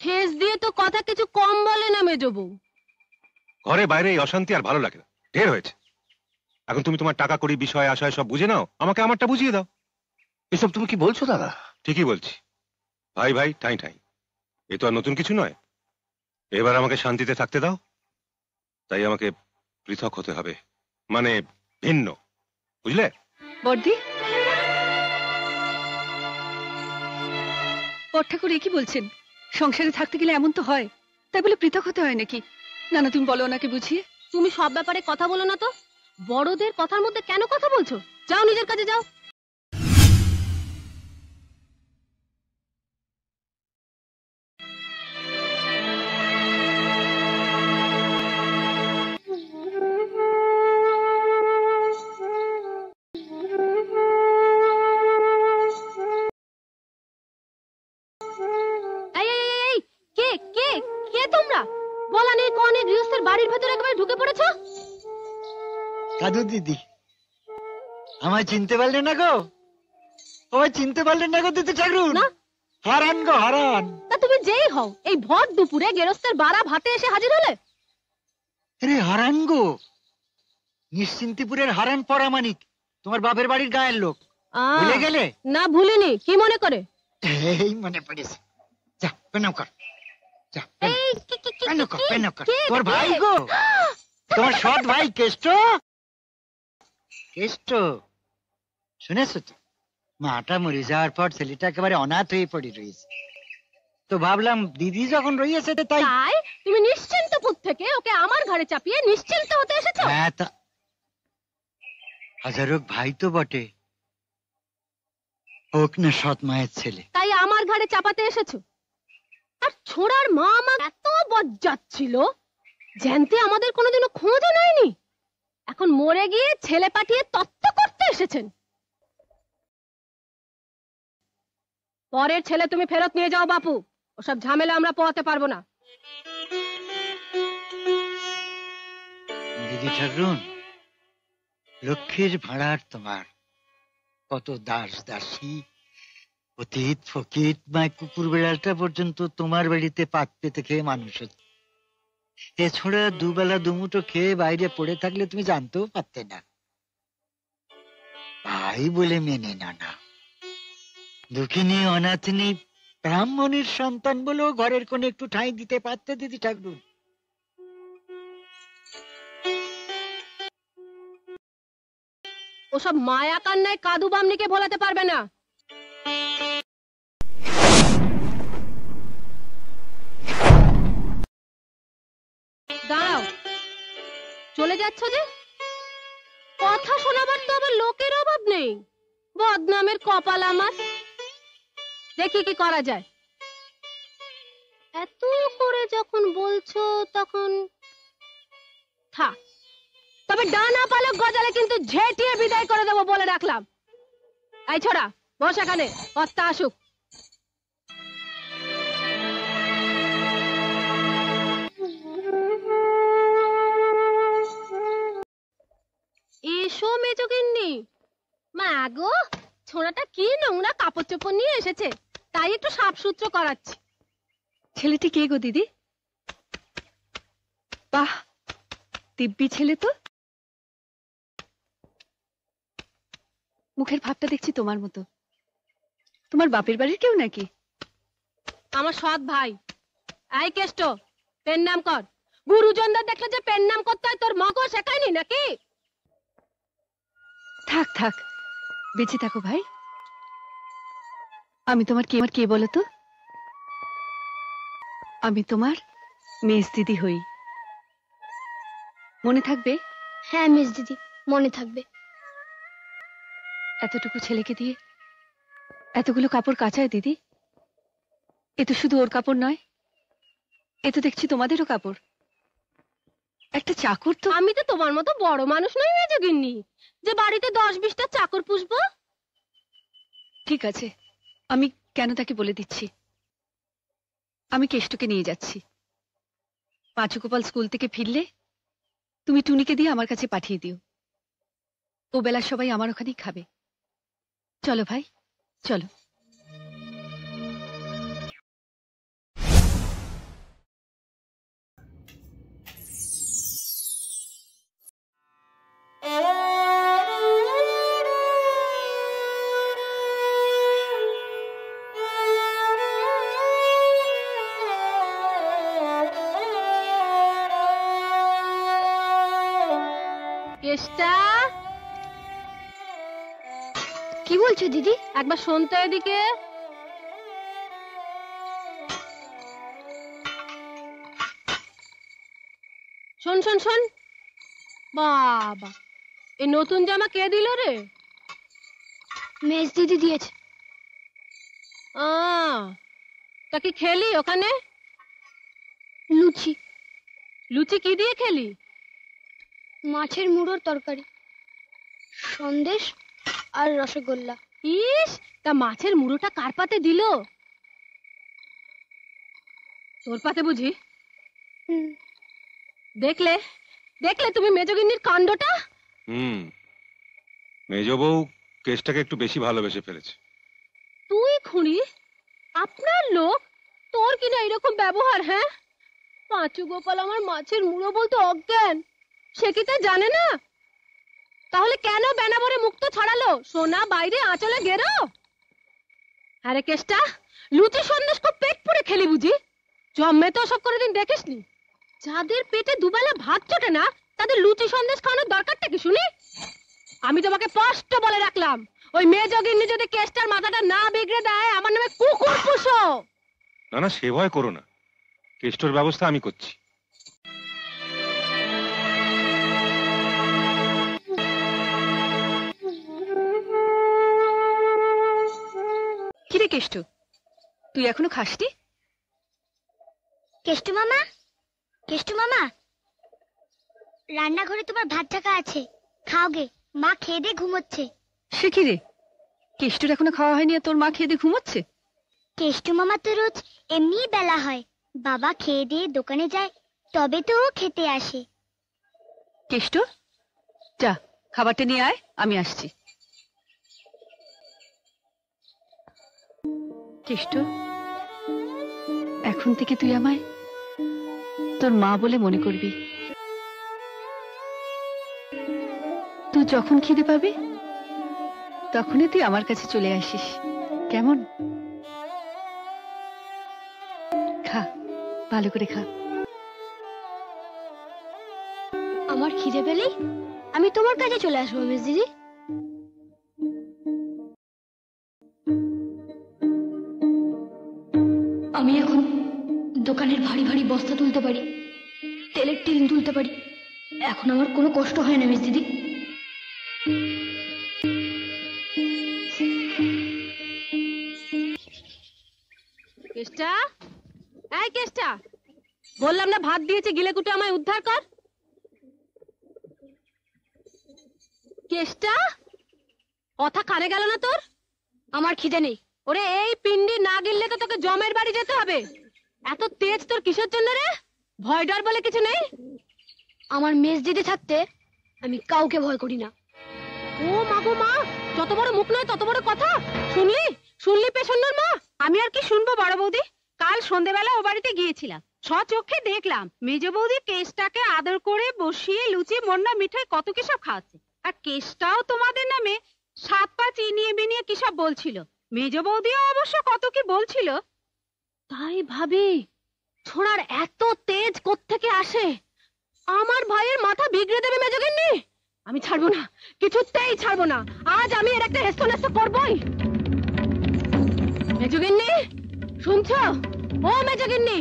ঠেস দিয়ে তো কথা কিছু কম বলে না মেজো বউ। ঘরে বাইরে এই অশান্তি আর ভালো লাগে না, ঢের হয়েছে। এখন তুমি তোমার টাকা কড়ি বিষয় আশয় সব বুঝে নাও, আমাকে আমারটা বুঝিয়ে দাও। এসব তুমি কি বলছো দাদা? ঠিকই বলছি, ভাই ভাই ঠাই ঠাই, এ তো আর নতুন কিছু নয়। এবার আমাকে শান্তিতে থাকতে দাও, তাই আমাকে পৃথক হতে হবে, মানে ভিন্ন, বুঝলে? বর্দি, বড় ঠাকুর কি বলছেন? সংসারে থাকতে গেলে এমন তো হয়, তাই বলে পৃথক হতে হয় নাকি? না না, তুমি বলো ওনাকে বুঝিয়ে। তুমি সব ব্যাপারে কথা বলো না তো, বড়দের কথার মধ্যে কেন কথা বলছো? যাও নিজের কাজে যাও। কে কে কে তোমরা? বলা নেই কনে গৃহস্থের বাড়ির ভেতরে একেবারে ঢুকে পড়েছো। কাদু দিদি, আমায় চিনতে পারলেন না গো? আমায় চিনতে পারলেন না গো দিদি ঠাকুর? না, হারান গো হারান। তা তুমি যেই হও, এই ভর দুপুরে গৃহস্থের বাড়া ভাতে এসে হাজির হলে। আরে হারান গো, নিশ্চিন্তিপুরের হারান পরামানিক, তোমার বাপের বাড়ির গায়ের লোক। ভুলে গেলে? না ভুলিনি, কি মনে করে? এই মনে পড়েছে, যা প্রণাম কর, যা প্রণাম কর। তোর ভাই গো, তোমার সৎ ভাই কেষ্ট। কেষ্ট, শুনেছো তো? মাটা মরে যাওয়ার পর ছেলেটা একেবারে অনাথ হয়ে পড়ে রয়েছে, তো ভাবলাম দিদি যখন রয়েছে তাই তুমি নিশ্চিন্তপুর থেকে ওকে আমার ঘরে চাপিয়ে নিশ্চিন্ত হতে এসেছো। হ্যাঁ, তা হাজারক ভাই তো বটে, হোক না সৎ মায়ের ছেলে, তাই আমার ঘরে চাপাতে এসেছো। আর ছোড়ার মা আমার এত বজ্জাত ছিল, জানতে আমাদের কোনোদিনও খোঁজও নেয়নি। এখন মরে গিয়ে ছেলে পাঠিয়ে তত্ত্ব করতে এসেছেন। পরের ছেলে তুমি ফেরত নিয়ে যাও বাপু, ওসব ঝামেলা আমরা পোহাতে পারবো না। দিদি ঠাকুরুন, লক্ষ্মীর ভাড়ার তোমার কত দাস দাসী, অতীত ফকির মায় কুকুর বেড়ালটা পর্যন্ত তোমার বাড়িতে পাত পেতে খেয়ে মানুষ হচ্ছে। এছাড়া দুবেলা দুমুঠো খেয়ে বাইরে পড়ে থাকলে তুমি জানতেও পারতে না। ভাই বলে মেনে না না, দুঃখিনী অনাথিনী ব্রাহ্মণের সন্তান বলেও ঘরের কোণে একটু ঠাঁই দিতে পারতে দিদি ঠাকুর। ওসব মায়া কান্নায় কাদু বামনিকে ভোলাতে পারবে না। দাঁড়াও, চলে যাচ্ছ যে? কথা শোনাবার তো আবার লোকের অভাব নেই। বদনামের কপাল আমার, দেখি কি করা যায়। এত করে যখন বলছো তখন থাক, তবে ডানা পালক গজালে কিন্তু ঝেঁটিয়ে বিদায় করে দেবো বলে রাখলাম। এই ছোড়া, বস এখানে, কর্তা আসুক। এসো মেজগিন্নি। মা গো, ছোড়াটা কি নোংরা কাপড় চোপড় নিয়ে এসেছে, তাই একটু সাফসুত্র করাচ্ছি। ছেলেটি কে গো দিদি? বাহ, দিব্যি ছেলে তো। মুখের ভাবটা দেখছি তোমার মতো। তোমার বাপের বাড়ির কেউ নাকি? আমার সৎ ভাই। এই কেষ্ট, পেন নাম কর। গুরুজনদের দেখলে যে পেন নাম করতে হয় তোর মগও শেখায়নি নাকি? থাক থাক, বেঁচে থাকো ভাই। আমি তোমার কে বলো তো? আমি তোমার মেজ দিদি হই, মনে থাকবে? হ্যাঁ মেজ দিদি, মনে থাকবে। এতটুকু ছেলেকে দিয়ে এতগুলো কাপড় কাচায় দিদি? এ তো শুধু ওর কাপড় নয়, এ তো দেখছি তোমাদেরও কাপড়। একটা চাকর তো। আমি তো তোমার মতো বড় মানুষ নই মেজগিন্নি, যে বাড়িতে 10-20টা চাকর পুষবো। ঠিক আছে, আমি কেন তাকে বলে দিচ্ছি। আমি কেষ্টকে নিয়ে যাচ্ছি। পাঁচুগোপাল স্কুল থেকে ফিরলে তুমি টুনিকে দিয়ে আমার কাছে পাঠিয়ে দিও। ও বেলা সবাই আমার ওখানেই খাবে। চলো ভাই, চলো। কেষ্টা, কি বলছো দিদি? একবার শোন তো এদিকে। শোন শোন শোন। বাবা, এই নতুন জামা কে দিল রে? মেজ দিদি দিয়েছে। তা কি খেলি ওখানে? লুচি, লুচি কি দিয়ে খেলি? মাছের মুড়োর তরকারি, সন্দেশ আর রসগোল্লা। ইস, তা মাছের মুড়োটা কার পাতে দিল? তোর পাতে বুঝি? হুম, দেখলে দেখলে তুমি মেজগিন্নির কাণ্ডটা? মেজ বউ কেসটাকে একটু বেশি ভালোবেসে ফেলেছে। তুই খুনি, আপনার লোক, তোর কিনা এরকম ব্যবহার? হ্যাঁ, পাঁচু গোপাল আমার মাছের মুড়ো বলতে অজ্ঞান, সে কি তা জানে না? তাহলে কেন বেনাবরে মুক্ত ছড়ালো? সোনা বাইরে আঁচলে গেরো। আরে কেষ্টা, লুচি সন্দেশ খুব পেট পুড়ে খেলি বুঝি? জন্মে তো সব কোনোদিন দেখিসনি। যাদের পেটে দুবেলা ভাত চটে না, তাদের লুচি সন্দেশ খাওয়ানোর দরকারটা কি শুনি? আমি তোমাকে স্পষ্ট বলে রাখলাম, ওই মেজগিন্নি যদি কেষ্টার মাথাটা না বিগড়ে দেয়, আমার নামে কুকুর পুষো। না না, সে ভয় করো না, কেষ্টর ব্যবস্থা আমি করছি। কিরে কেষ্ট, তুই এখনো খাসনি? কেষ্টু মামা, কেষ্টু মামা, রান্নাঘরে তোমার ভাত টাকা আছে, খাও গে। মা খেয়ে দিয়ে ঘুমোচ্ছে। সে কি রে, কেষ্টর এখনো খাওয়া হয়নি আর তোর মা খেয়ে দিয়ে ঘুমোচ্ছে? কেষ্টু মামা তো রোজ এমনি বেলা হয়, বাবা খেয়ে দিয়ে দোকানে যায়, তবে তো ও খেতে আসে। কেষ্ট, যা খাবারটা নিয়ে আয়, আমি আসছি। কেষ্ট, এখন থেকে তুই আমায় তোর মা বলে মনে করবি। তুই যখন খিদে পাবি তখনই তুই আমার কাছে চলে আসিস, কেমন? খা, ভালো করে খা। আমার খিদে পেলেই আমি তোমার কাছে চলে আসবো মেজ দিদি। আমি এখন দোকানের ভারী ভারী বস্তা তুলতে পারি, তেলের টিন তুলতে পারি, এখন আমার কোনো কষ্ট হয় না মেজ দিদি। কেষ্টা, এই কেষ্টা, বললাম না ভাত দিয়েছে, গিলে কুটে আমায় উদ্ধার কর। কেষ্টা, কথা কানে গেল না তোর? আমার খিদে নেই। ওরে, এই পিন্ডি না গিললে তো তোকে জমের বাড়ি যেতে হবে। এত তেজ তোর কিসের জন্য রে? ভয় ডর বলে কিছু নেই? আমার মেজ দিদি থাকতে আমি কাউকে ভয় করি না। ও মা গো মা, যত বড় মুখ নয় তত বড় কথা। শুনলি শুনলি পেছন্নর মা? আমি আর কি শুনবো বড় বৌদি, কাল সন্ধেবেলা ও বাড়িতে গিয়েছিলাম, স্বচক্ষে দেখলাম মেজ বৌদি কেসটাকে আদর করে বসিয়ে লুচি মন্ডা মিঠাই কত কিসব খাওয়াচ্ছে, আর কেসটাও তোমাদের নামে 7 পা চিনিয়ে বিনিয়ে কিসব বলছিল। মেজ বৌদিও অবশ্য কত কি বলছিল। তাই ভাবি, ছোড়ার এত তেজ কোত্থেকে আসে? আমার ভাইয়ের মাথা বিগড়ে দেবে মেজগিন্নি। আমি ছাড়বো না, কিছুতেই ছাড়বো না। আজ আমি এর একটা হেস্ত নেস্ত করবই। মেজগিন্নি, শুনছো? ও মেজগিন্নি,